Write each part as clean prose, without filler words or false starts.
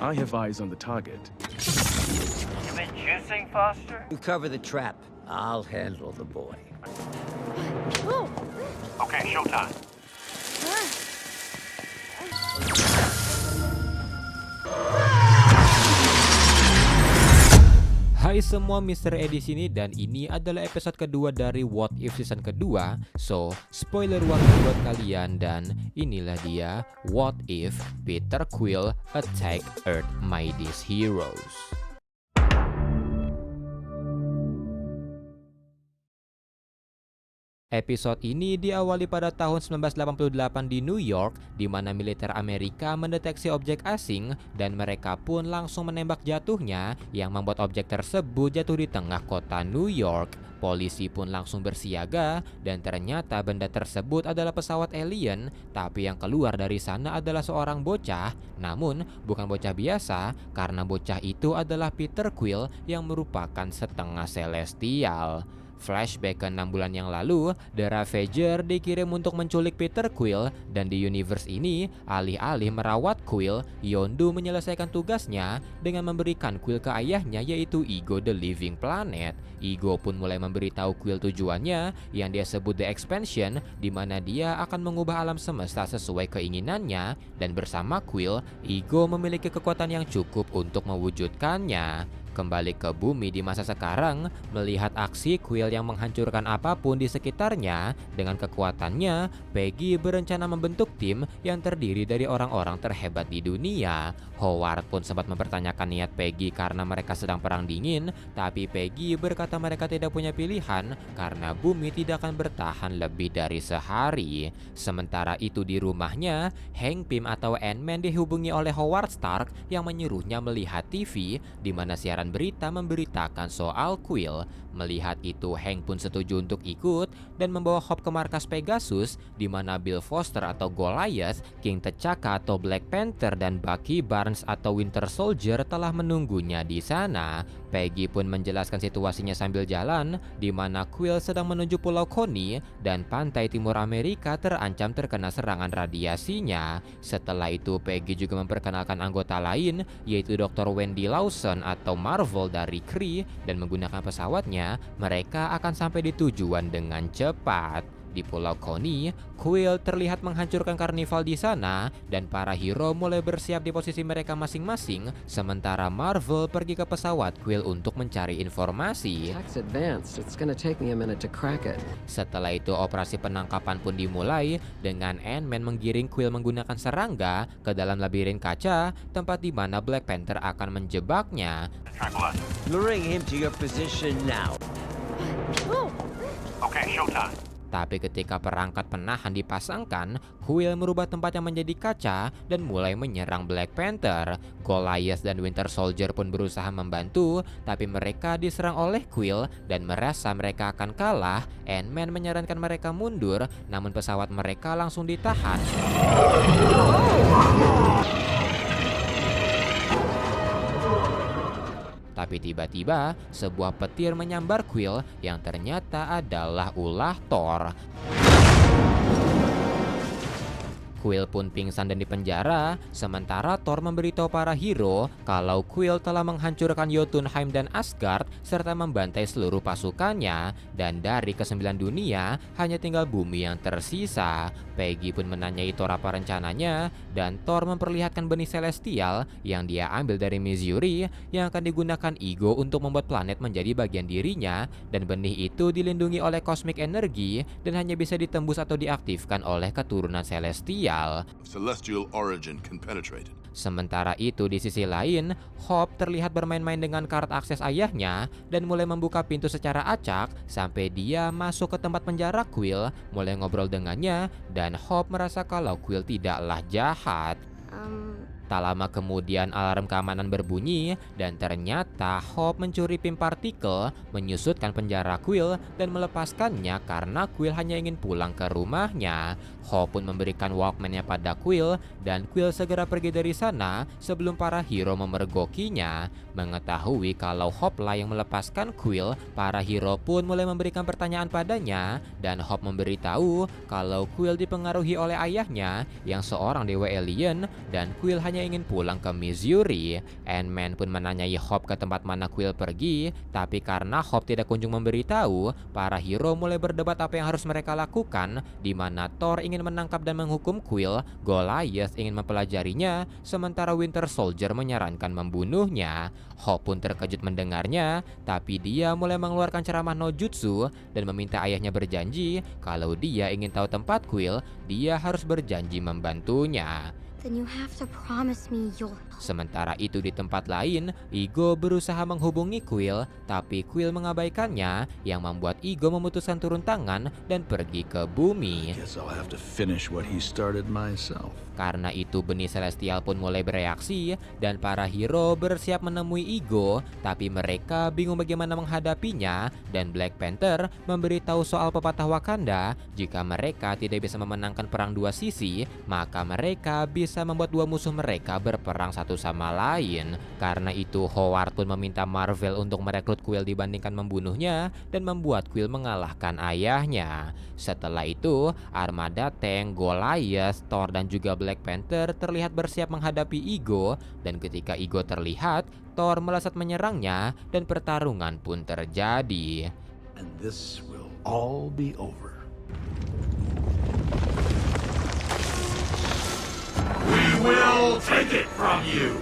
I have eyes on the target. You been juicing, Foster? You cover the trap. I'll handle the boy. Okay, showtime. Hai semua, Mr. E di sini dan ini adalah episode kedua dari What If season kedua. So, spoiler warning buat kalian dan inilah dia What If Peter Quill Attack Earth Mightiest Heroes. Episode ini diawali pada tahun 1988 di New York, di mana militer Amerika mendeteksi objek asing dan mereka pun langsung menembak jatuhnya yang membuat objek tersebut jatuh di tengah kota New York. Polisi pun langsung bersiaga dan ternyata benda tersebut adalah pesawat alien, tapi yang keluar dari sana adalah seorang bocah, namun bukan bocah biasa karena bocah itu adalah Peter Quill yang merupakan setengah celestial. Flashback ke 6 bulan yang lalu, The Ravager dikirim untuk menculik Peter Quill dan di universe ini, alih-alih merawat Quill, Yondu menyelesaikan tugasnya dengan memberikan Quill ke ayahnya yaitu Ego the Living Planet. Ego pun mulai memberitahu Quill tujuannya yang dia sebut The Expansion, di mana dia akan mengubah alam semesta sesuai keinginannya dan bersama Quill, Ego memiliki kekuatan yang cukup untuk mewujudkannya. Kembali ke bumi di masa sekarang, melihat aksi Quill yang menghancurkan apapun di sekitarnya, dengan kekuatannya, Peggy berencana membentuk tim yang terdiri dari orang-orang terhebat di dunia. Howard pun sempat mempertanyakan niat Peggy karena mereka sedang perang dingin, tapi Peggy berkata mereka tidak punya pilihan karena bumi tidak akan bertahan lebih dari sehari. Sementara itu di rumahnya, Hank Pym atau Ant-Man dihubungi oleh Howard Stark yang menyuruhnya melihat TV di mana siaran berita memberitakan soal Quill. Melihat itu, Hank pun setuju untuk ikut dan membawa Hope ke markas Pegasus di mana Bill Foster atau Goliath, King T'Chaka atau Black Panther dan Bucky Barnes atau Winter Soldier telah menunggunya di sana. Peggy pun menjelaskan situasinya sambil jalan di mana Quill sedang menuju Pulau Coney dan pantai timur Amerika terancam terkena serangan radiasinya. Setelah itu Peggy juga memperkenalkan anggota lain yaitu Dr. Wendy Lawson atau Marvel dari Kree dan menggunakan pesawatnya mereka akan sampai di tujuan dengan cepat. Di Pulau Coney, Quill terlihat menghancurkan karnival di sana dan para hero mulai bersiap di posisi mereka masing-masing sementara Marvel pergi ke pesawat Quill untuk mencari informasi. Setelah itu operasi penangkapan pun dimulai dengan Ant-Man menggiring Quill menggunakan serangga ke dalam labirin kaca tempat di mana Black Panther akan menjebaknya. Luring him to your position now. Okay, showtime. Tapi ketika perangkat penahan dipasangkan, Quill merubah tempatnya menjadi kaca dan mulai menyerang Black Panther. Goliath dan Winter Soldier pun berusaha membantu, tapi mereka diserang oleh Quill dan merasa mereka akan kalah. Ant-Man menyarankan mereka mundur, namun pesawat mereka langsung ditahan. Tapi tiba-tiba sebuah petir menyambar Quill yang ternyata adalah ulah Thor. Quill pun pingsan dan dipenjara, sementara Thor memberitahu para hero kalau Quill telah menghancurkan Jotunheim dan Asgard serta membantai seluruh pasukannya, dan dari ke-9 dunia hanya tinggal bumi yang tersisa. Peggy pun menanyai Thor apa rencananya, dan Thor memperlihatkan benih celestial yang dia ambil dari Missouri yang akan digunakan Ego untuk membuat planet menjadi bagian dirinya, dan benih itu dilindungi oleh cosmic energy dan hanya bisa ditembus atau diaktifkan oleh keturunan celestial. Celestial origin can penetrate it. Sementara itu di sisi lain, Hope terlihat bermain-main dengan kartu akses ayahnya dan mulai membuka pintu secara acak sampai dia masuk ke tempat penjara Quill, mulai ngobrol dengannya dan Hope merasa kalau Quill tidaklah jahat. Tak lama kemudian alarm keamanan berbunyi dan ternyata Hope mencuri pin partikel, menyusutkan penjara Quill dan melepaskannya karena Quill hanya ingin pulang ke rumahnya. Hope pun memberikan Walkman-nya pada Quill dan Quill segera pergi dari sana sebelum para hero memergokinya. Mengetahui kalau Hope lah yang melepaskan Quill, para hero pun mulai memberikan pertanyaan padanya dan Hope memberitahu kalau Quill dipengaruhi oleh ayahnya yang seorang dewa alien dan Quill hanya hanya ingin pulang ke Missouri. Ant-Man pun menanyai Hope ke tempat mana Quill pergi, tapi karena Hope tidak kunjung memberitahu, para hero mulai berdebat apa yang harus mereka lakukan, di mana Thor ingin menangkap dan menghukum Quill, Goliath ingin mempelajarinya, sementara Winter Soldier menyarankan membunuhnya. Hope pun terkejut mendengarnya, tapi dia mulai mengeluarkan ceramah no jutsu dan meminta ayahnya berjanji kalau dia ingin tahu tempat Quill, dia harus berjanji membantunya. Then you have to promise me you'll... Sementara itu di tempat lain, Ego berusaha menghubungi Quill, tapi Quill mengabaikannya, yang membuat Ego memutuskan turun tangan dan pergi ke bumi. Guess I'll have to finish what he started myself. Karena itu benih celestial pun mulai bereaksi dan para hero bersiap menemui Ego, tapi mereka bingung bagaimana menghadapinya dan Black Panther memberitahu soal pepatah Wakanda, jika mereka tidak bisa memenangkan perang dua sisi, maka mereka bisa membuat dua musuh mereka berperang satu sama lain. Karena itu Howard pun meminta Marvel untuk merekrut Quill dibandingkan membunuhnya dan membuat Quill mengalahkan ayahnya. Setelah itu, armada tank, Goliath, Thor dan juga Black Panther terlihat bersiap menghadapi Ego, dan ketika Ego terlihat, Thor melesat menyerangnya dan pertarungan pun terjadi. And this will all be over. We will take it from you!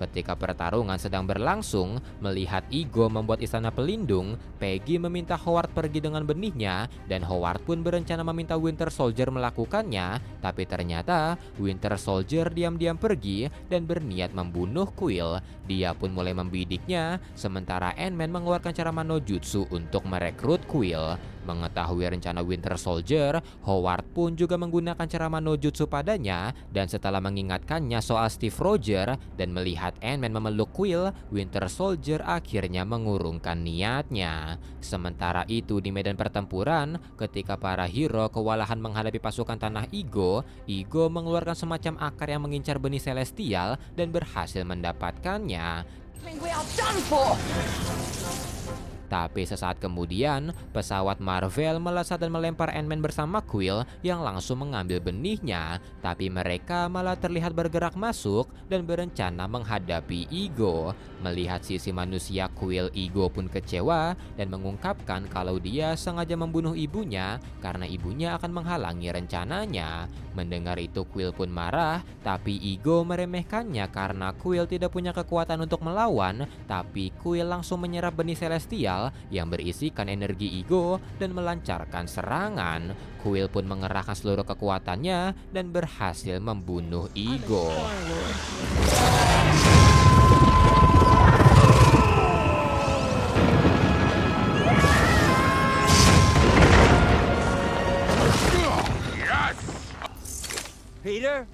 Ketika pertarungan sedang berlangsung, melihat Ego membuat istana pelindung, Peggy meminta Howard pergi dengan benihnya, dan Howard pun berencana meminta Winter Soldier melakukannya, tapi ternyata Winter Soldier diam-diam pergi dan berniat membunuh Quill. Dia pun mulai membidiknya, sementara Ant-Man mengeluarkan cara manojutsu untuk merekrut Quill. Mengetahui rencana Winter Soldier, Howard pun juga menggunakan cara manojutsu padanya, dan setelah mengingatkannya soal Steve Rogers dan melihat Ant-Man memeluk Quill, Winter Soldier akhirnya mengurungkan niatnya. Sementara itu di medan pertempuran, ketika para hero kewalahan menghadapi pasukan tanah Ego, Ego mengeluarkan semacam akar yang mengincar benih celestial dan berhasil mendapatkannya. Tapi sesaat kemudian, pesawat Marvel melesat dan melempar Ant-Man bersama Quill yang langsung mengambil benihnya. Tapi mereka malah terlihat bergerak masuk dan berencana menghadapi Ego. Melihat sisi manusia Quill, Ego pun kecewa dan mengungkapkan kalau dia sengaja membunuh ibunya karena ibunya akan menghalangi rencananya. Mendengar itu Quill pun marah, tapi Ego meremehkannya karena Quill tidak punya kekuatan untuk melawan, tapi Quill langsung menyerap benih celestial yang berisikan energi Ego dan melancarkan serangan. Quill pun mengerahkan seluruh kekuatannya dan berhasil membunuh Ego. Peter?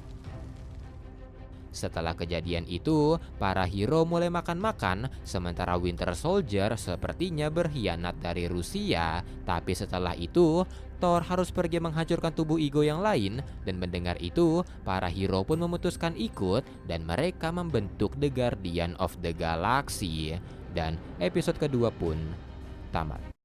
Setelah kejadian itu, para hero mulai makan-makan, sementara Winter Soldier sepertinya berkhianat dari Rusia. Tapi setelah itu, Thor harus pergi menghancurkan tubuh Ego yang lain, dan mendengar itu, para hero pun memutuskan ikut, dan mereka membentuk The Guardian of the Galaxy. Dan episode kedua pun tamat.